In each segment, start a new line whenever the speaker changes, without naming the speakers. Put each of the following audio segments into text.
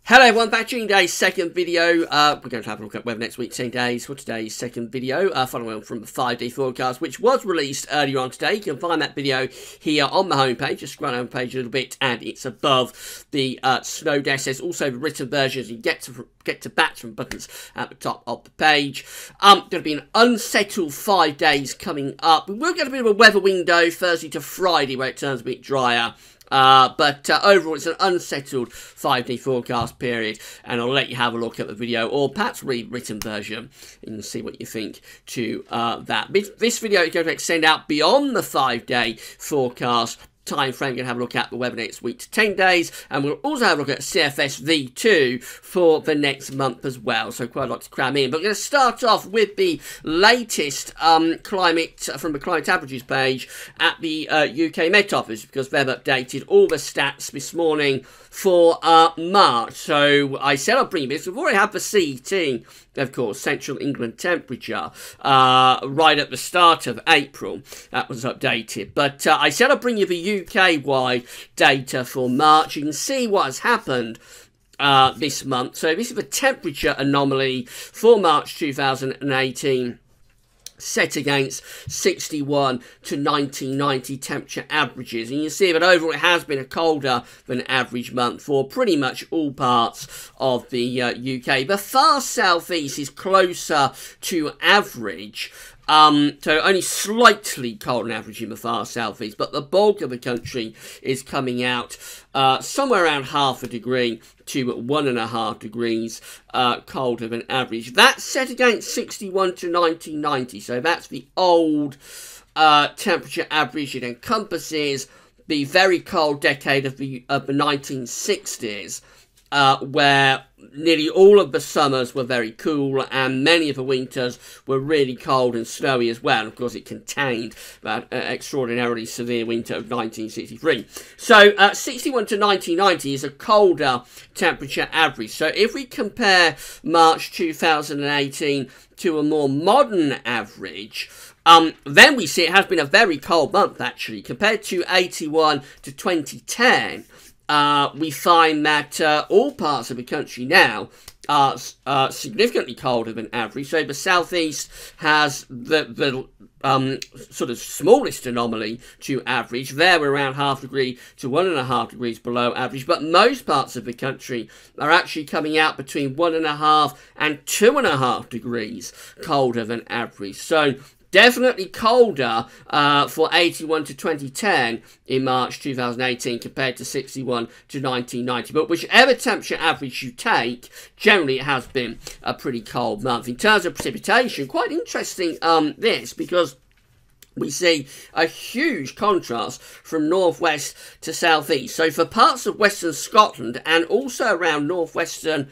Hello everyone, back during today's second video. We're going to have a look at weather next week, 10 days for today's second video, following on from the 5-day forecast, which was released earlier on today. You can find that video here on my homepage. Just scroll down the page a little bit, and it's above the snow desk. There's also the written versions. You get to bats from buttons at the top of the page. Going to be an unsettled 5 days coming up. We will get a bit of a weather window Thursday to Friday, where it turns a bit drier. But overall, it's an unsettled 5-day forecast period, and I'll let you have a look at the video, or perhaps read written version, and see what you think to that. This video is going to extend out beyond the 5-day forecast time frame. We're going to have a look at the weather next week to 10 days, and we'll also have a look at CFS V2 for the next month as well, so quite a lot to cram in. But we're going to start off with the latest climate from the climate averages page at the UK Met Office, because they've updated all the stats this morning for March. So I said I'll bring this. We've already had the CET, of course, Central England temperature, right at the start of April. That was updated. But I said I'll bring you the UK-wide data for March. You can see what has happened this month. So this is the temperature anomaly for March 2018. Set against 61 to 1990 temperature averages, and you see that overall it has been a colder than average month for pretty much all parts of the UK. The far southeast is closer to average, so only slightly colder than average in the far southeast, but the bulk of the country is coming out somewhere around 0.5 degree to 1.5 degrees colder than average. That's set against 61 to 1990, so that's the old temperature average. It encompasses the very cold decade of the 1960s, where nearly all of the summers were very cool, and many of the winters were really cold and snowy as well. And of course, it contained that extraordinarily severe winter of 1963. So 61 to 1990 is a colder temperature average. So if we compare March 2018 to a more modern average, then we see it has been a very cold month, actually. Compared to 81 to 2010, we find that all parts of the country now are significantly colder than average. So the southeast has the sort of smallest anomaly to average. There we're around 0.5 degree to 1.5 degrees below average, but most parts of the country are actually coming out between 1.5 and 2.5 degrees colder than average. So definitely colder for 81 to 2010 in March 2018 compared to 61 to 1990. But whichever temperature average you take, generally it has been a pretty cold month. In terms of precipitation, quite interesting this, because we see a huge contrast from northwest to southeast. So for parts of western Scotland and also around northwestern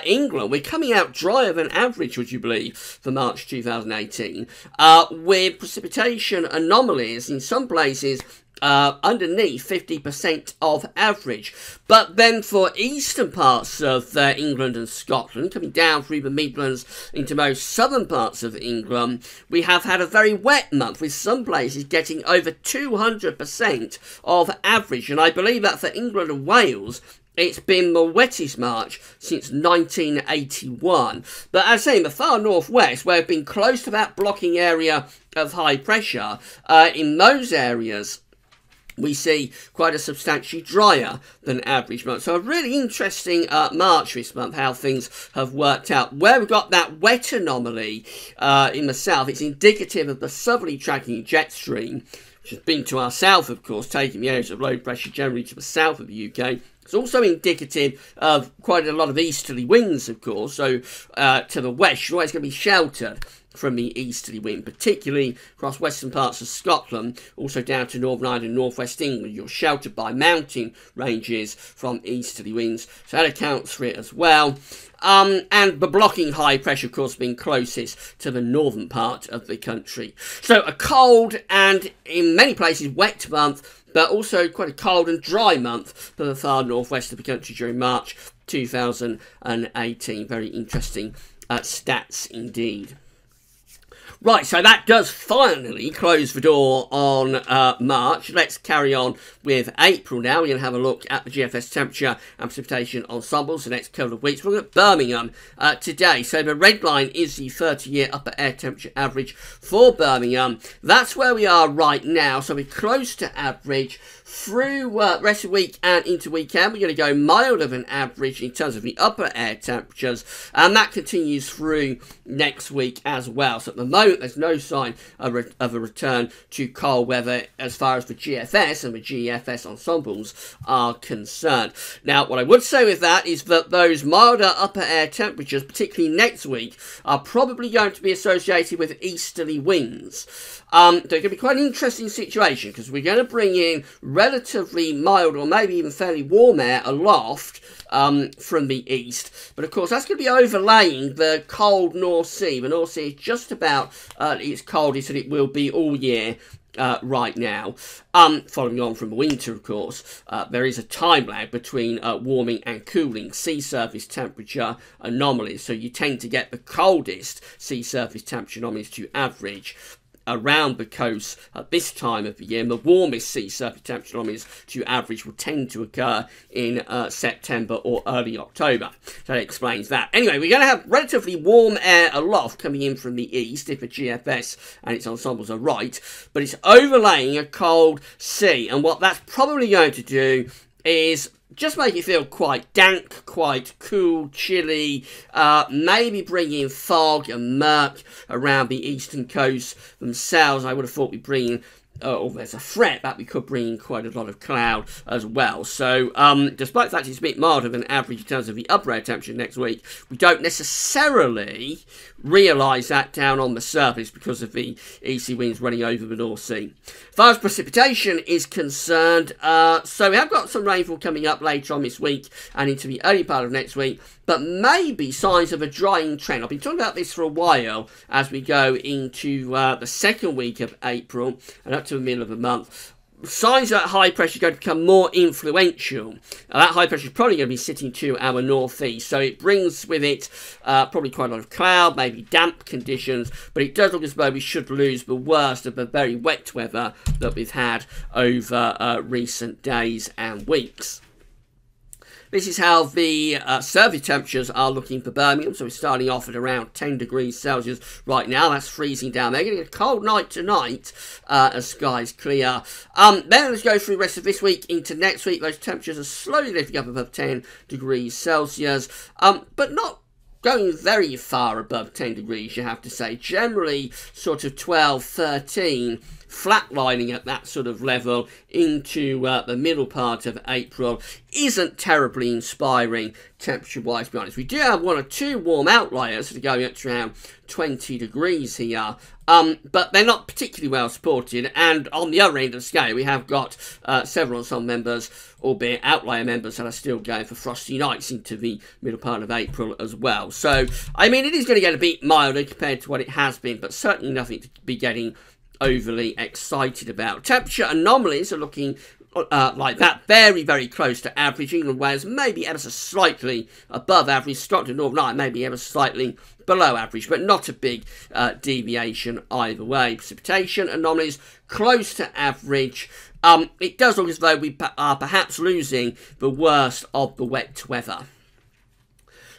England, we're coming out drier than average, would you believe, for March 2018, with precipitation anomalies in some places underneath 50% of average. But then for eastern parts of England and Scotland, coming down through the Midlands into most southern parts of England, we have had a very wet month, with some places getting over 200% of average. And I believe that for England and Wales, it's been the wettest March since 1981. But as I say, in the far northwest, where we've been close to that blocking area of high pressure, in those areas we see quite a substantially drier than average month. So a really interesting March this month, how things have worked out. Where we've got that wet anomaly in the south, it's indicative of the southerly tracking jet stream, which has been to our south, of course, taking the areas of low pressure generally to the south of the UK. It's also indicative of quite a lot of easterly winds, of course. So to the west, you're always going to be sheltered from the easterly wind, particularly across western parts of Scotland, also down to Northern Ireland and northwest England. You're sheltered by mountain ranges from easterly winds, so that accounts for it as well. And the blocking high pressure, of course, being closest to the northern part of the country. So a cold and, in many places, wet month, but also quite a cold and dry month for the far northwest of the country during March 2018. Very interesting stats indeed. Right, so that does finally close the door on March. Let's carry on with April now. We're going to have a look at the GFS temperature and precipitation ensembles the next couple of weeks. We're looking at Birmingham today. So the red line is the 30-year upper air temperature average for Birmingham. That's where we are right now. So we're close to average through rest of the week and into weekend. We're going to go milder than average in terms of the upper air temperatures, and that continues through next week as well. So at the moment, there's no sign of a return to cold weather as far as the GFS and the GFS ensembles are concerned. Now, what I would say with that is that those milder upper air temperatures, particularly next week, are probably going to be associated with easterly winds. They're going to be quite an interesting situation because we're going to bring in relatively mild or maybe even fairly warm air aloft from the east. But of course, that's going to be overlaying the cold North Sea. The North Sea is just about its coldest that it will be all year. Right now, following on from winter, of course, there is a time lag between warming and cooling sea surface temperature anomalies. So you tend to get the coldest sea surface temperature anomalies to average around the coast at this time of the year, and the warmest sea surface temperature anomalies to average will tend to occur in September or early October. So that explains that. Anyway, we're going to have relatively warm air aloft coming in from the east if the GFS and its ensembles are right, but it's overlaying a cold sea, and what that's probably going to do is just make it feel quite dank, quite cool, chilly, maybe bring in fog and murk around the eastern coast themselves. I would have thought we'd bring in, there's a threat that we could bring in quite a lot of cloud as well. So, despite the fact it's a bit milder than average in terms of the upper air temperature next week, we don't necessarily realise that down on the surface because of the easterly winds running over the North Sea. As far as precipitation is concerned, so we have got some rainfall coming up later on this week and into the early part of next week, but maybe signs of a drying trend. I've been talking about this for a while as we go into the second week of April and up to the middle of the month. Signs that high pressure is going to become more influential. That high pressure is probably going to be sitting to our northeast, so it brings with it probably quite a lot of cloud, maybe damp conditions, but it does look as though we should lose the worst of the very wet weather that we've had over recent days and weeks. This is how the surface temperatures are looking for Birmingham. So we're starting off at around 10 degrees Celsius right now. That's freezing down there. Getting a cold night tonight as skies clear. Then let's go through the rest of this week into next week. Those temperatures are slowly lifting up above 10 degrees Celsius, but not going very far above 10 degrees, you have to say. Generally sort of 12, 13, flatlining at that sort of level into the middle part of April isn't terribly inspiring temperature-wise, to be honest. We do have one or two warm outliers that are going up to around 20 degrees here, but they're not particularly well supported. And on the other end of the scale, we have got several ensemble members, albeit outlier members, that are still going for frosty nights into the middle part of April as well. So, I mean, it is going to get a bit milder compared to what it has been, but certainly nothing to be getting overly excited about. Temperature anomalies are looking like that, very, very close to average. England, Wales, maybe ever so slightly above average. Scotland, Northern Ireland, maybe ever so slightly below average, but not a big deviation either way. Precipitation anomalies close to average. It does look as though we are perhaps losing the worst of the wet weather.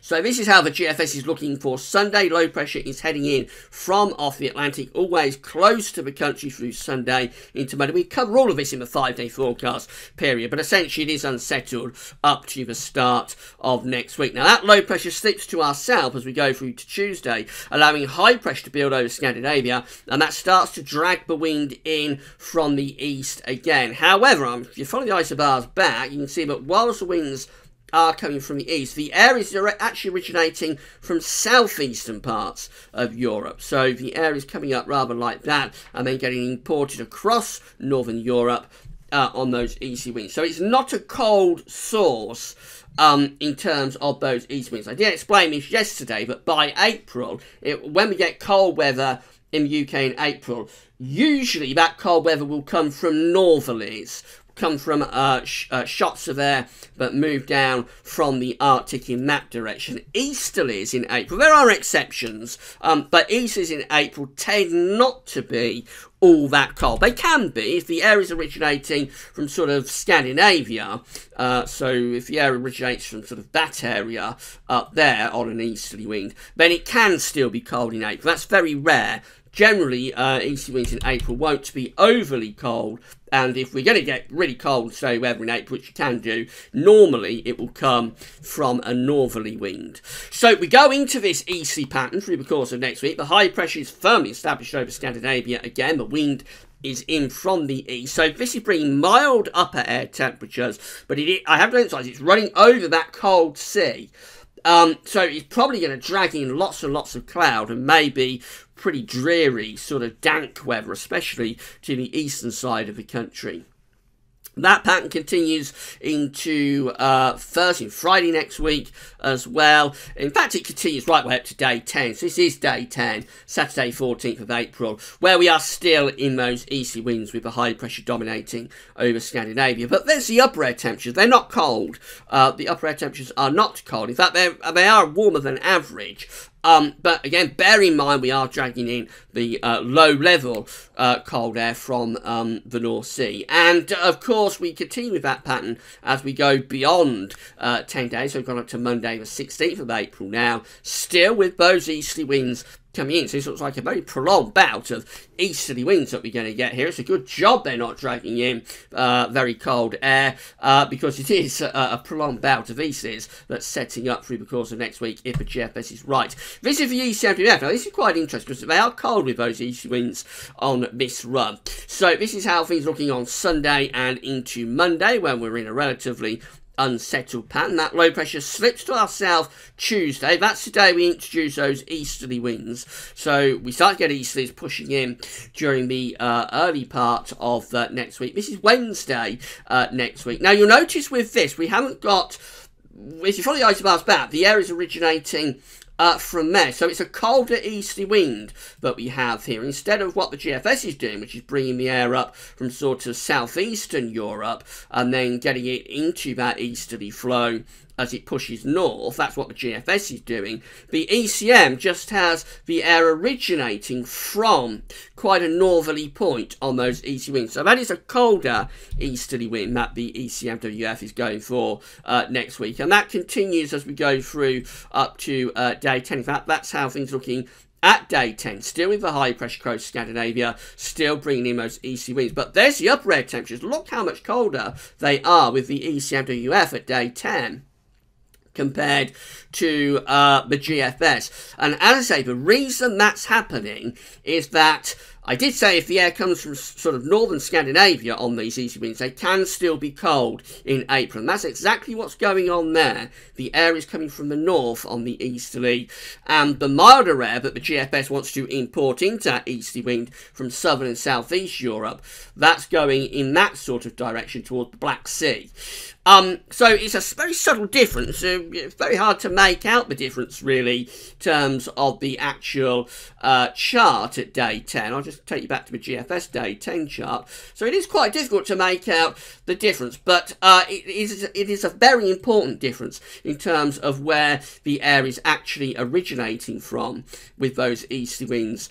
So this is how the GFS is looking for Sunday. Low pressure is heading in from off the Atlantic, always close to the country through Sunday into Monday. We cover all of this in the 5-day forecast period, but essentially it is unsettled up to the start of next week. Now that low pressure slips to our south as we go through to Tuesday, allowing high pressure to build over Scandinavia, and that starts to drag the wind in from the east again. However, if you follow the isobars back, you can see that whilst the winds are coming from the east, the air is actually originating from southeastern parts of Europe. So the air is coming up rather like that and then getting imported across northern Europe on those easy winds. So it's not a cold source in terms of those east winds. I did explain this yesterday, but by April, when we get cold weather in the UK in April, usually that cold weather will come from northerlies, come from shots of air but move down from the Arctic in that direction. Easterlies in April, there are exceptions, but easterlies in April tend not to be all that cold. They can be if the air is originating from sort of Scandinavia, so if the air originates from sort of that area up there on an easterly wind, then it can still be cold in April. That's very rare. Generally, easterly winds in April won't be overly cold, and if we're going to get really cold snowy weather in April, which you can do, normally it will come from a northerly wind. So we go into this easterly pattern through the course of next week. The high pressure is firmly established over Scandinavia again. The wind is in from the east, so this is bringing mild upper air temperatures, but I have to emphasise it's running over that cold sea. So it's probably going to drag in lots and lots of cloud and maybe pretty dreary sort of dank weather, especially to the eastern side of the country. That pattern continues into Thursday and Friday next week as well. In fact, it continues right way up to day 10. So this is day 10, Saturday 14th of April, where we are still in those easterly winds with the high pressure dominating over Scandinavia. But there's the upper air temperatures. They're not cold. The upper air temperatures are not cold. In fact, they are warmer than average. But again, bear in mind we are dragging in the low-level cold air from the North Sea. And, of course, we continue with that pattern as we go beyond 10 days. So we've gone up to Monday the 16th of April now, still with those easterly winds coming in. So this looks like a very prolonged bout of easterly winds that we're going to get here. It's a good job they're not dragging in very cold air because it is a prolonged bout of easterlies that's setting up through the course of next week if the GFS is right. This is the ECMWF. Now this is quite interesting because they are cold with those easterly winds on this run. So this is how things are looking on Sunday and into Monday when we're in a relatively unsettled pattern. That low pressure slips to our south Tuesday. That's the day we introduce those easterly winds. So we start to get easterlies pushing in during the early part of next week. This is Wednesday next week. Now you'll notice with this, we haven't got, if you follow the isobars back, the air is originating from there. So it's a colder easterly wind that we have here. Instead of what the GFS is doing, which is bringing the air up from sort of southeastern Europe and then getting it into that easterly flow as it pushes north. That's what the GFS is doing. The ECM just has the air originating from quite a northerly point on those easterly winds. So that is a colder easterly wind that the ECMWF is going for next week. And that continues as we go through up to day 10. In fact, that's how things are looking at day 10, still with the high pressure coast Scandinavia, still bringing in those easterly winds. But there's the upper air temperatures. Look how much colder they are with the ECMWF at day 10 compared to the GFS. And as I say, the reason that's happening is that I did say if the air comes from sort of northern Scandinavia on these easterly winds, they can still be cold in April. And that's exactly what's going on there. The air is coming from the north on the easterly, and the milder air that the GFS wants to import into that easterly wind from southern and southeast Europe, that's going in that sort of direction towards the Black Sea. So it's a very subtle difference. It's very hard to make out the difference, really, in terms of the actual chart at day 10. I'll just take you back to the GFS day 10 chart. So it is quite difficult to make out the difference, but it is a very important difference in terms of where the air is actually originating from with those easterly winds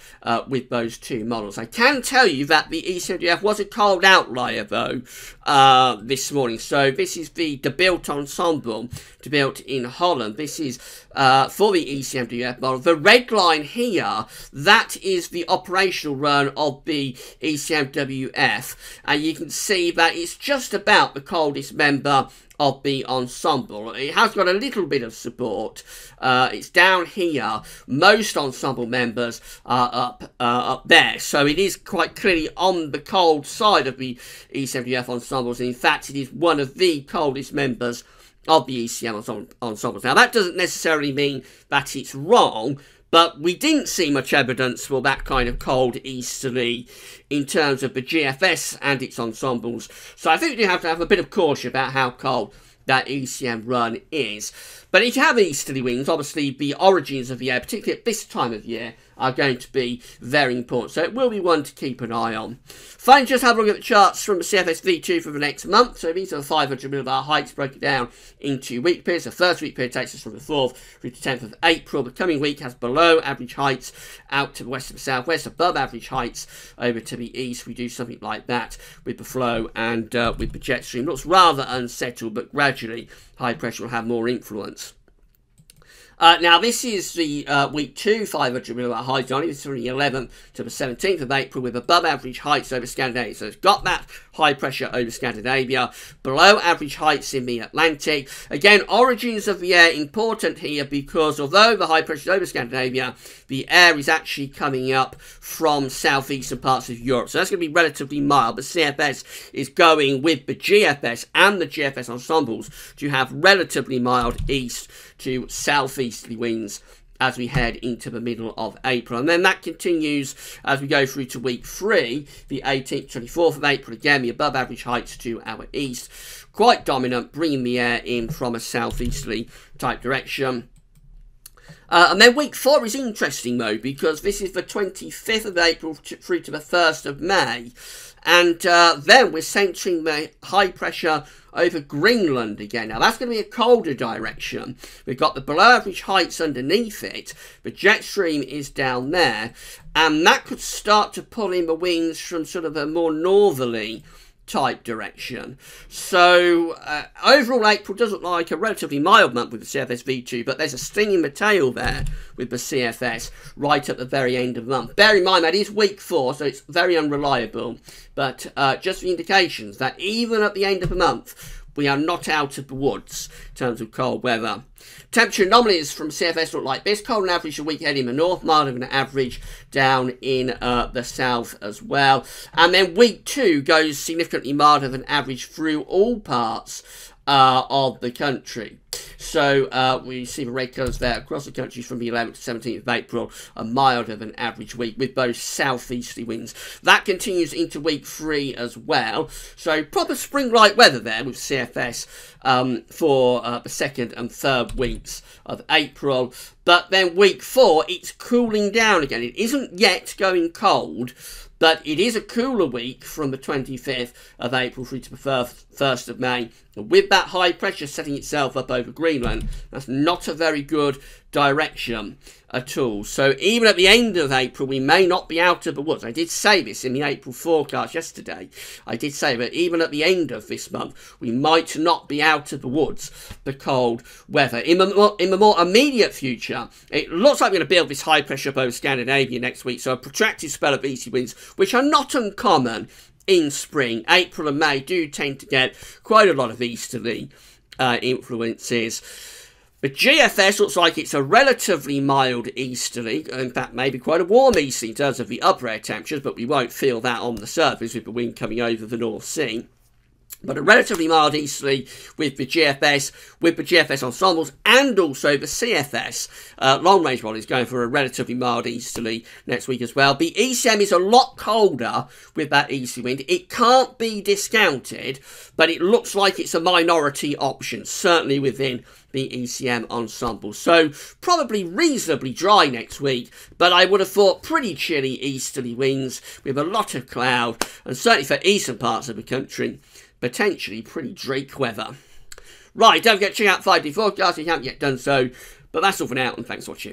with those two models. I can tell you that the ECMWF was a cold outlier, though, this morning. So this is the De Built ensemble, De Built in Holland. This is for the ECMWF model. The red line here, that is the operational run of the ECMWF, and you can see that it's just about the coldest member of the ensemble. It has got a little bit of support. It's down here. Most ensemble members are up there, so it is quite clearly on the cold side of the ECMWF ensembles, and in fact it is one of the coldest members of the ECM ensembles. Now that doesn't necessarily mean that it's wrong, but we didn't see much evidence for that kind of cold easterly in terms of the GFS and its ensembles. So I think you have to have a bit of caution about how cold that ECM run is. But if you have easterly winds, obviously the origins of the air, particularly at this time of year, are going to be very important. So it will be one to keep an eye on. Finally, just have a look at the charts from the CFS V2 for the next month. So these are the 500 millibar heights broken down into week periods. The first week period takes us from the 4th through to 10th of April. The coming week has below average heights out to the west and southwest, above average heights over to the east. We do something like that with the flow and with the jet stream. Looks rather unsettled, but gradually high pressure will have more influence. Now, this is the week 2, 500 millibar highs only. This is from the 11th to the 17th of April with above average heights over Scandinavia. So it's got that high pressure over Scandinavia, below average heights in the Atlantic. Again, origins of the air important here because although the high pressure is over Scandinavia, the air is actually coming up from southeastern parts of Europe. So that's going to be relatively mild. But CFS is going with the GFS and the GFS ensembles to have relatively mild east to southeasterly winds as we head into the middle of April. And then that continues as we go through to week 3, the 18th, 24th of April. Again, the above average heights to our east. Quite dominant, bringing the air in from a southeasterly type direction. And then week 4 is interesting though, because this is the 25th of April through to the 1st of May. And then we're centering the high pressure over Greenland again. Now that's going to be a colder direction. We've got the below average heights underneath it. The jet stream is down there. And that could start to pull in the winds from sort of a more northerly type direction. So overall April does look like a relatively mild month with the CFS V2, but there's a sting in the tail there with the CFS right at the very end of the month. Bear in mind that is week 4, so it's very unreliable, but just the indications that even at the end of the month we are not out of the woods in terms of cold weather. Temperature anomalies from CFS look like this. Cold and average a week ahead in the north, milder than average down in the south as well. And then week 2 goes significantly milder than average through all parts of the country. So we see the red colours there across the country from the 11th to 17th of April, a milder than average week with both southeasterly winds. That continues into week 3 as well. So proper spring-like weather there with CFS for the 2nd and 3rd weeks of April. But then week 4, it's cooling down again. It isn't yet going cold, but it is a cooler week from the 25th of April through to the 1st of May. And with that high pressure setting itself up over Greenland, that's not a very good direction at all. So even at the end of April, we may not be out of the woods. I did say this in the April forecast yesterday. I did say that even at the end of this month, we might not be out of the woods, the cold weather. In the more immediate future, it looks like we're going to build this high pressure up over Scandinavia next week. So a protracted spell of easy winds, which are not uncommon in spring. April and May do tend to get quite a lot of easterly influences. The GFS looks like it's a relatively mild easterly, in fact maybe quite a warm easterly in terms of the upper air temperatures, but we won't feel that on the surface with the wind coming over the North Sea. But a relatively mild easterly with the GFS ensembles, and also the CFS long-range model is going for a relatively mild easterly next week as well. The ECM is a lot colder with that easterly wind. It can't be discounted, but it looks like it's a minority option, certainly within the ECM ensemble. So probably reasonably dry next week, but I would have thought pretty chilly easterly winds with a lot of cloud, and certainly for eastern parts of the country, potentially pretty Drake weather. Right, don't forget to check out 5D forecast if you haven't yet done so. But that's all for now, and thanks for watching.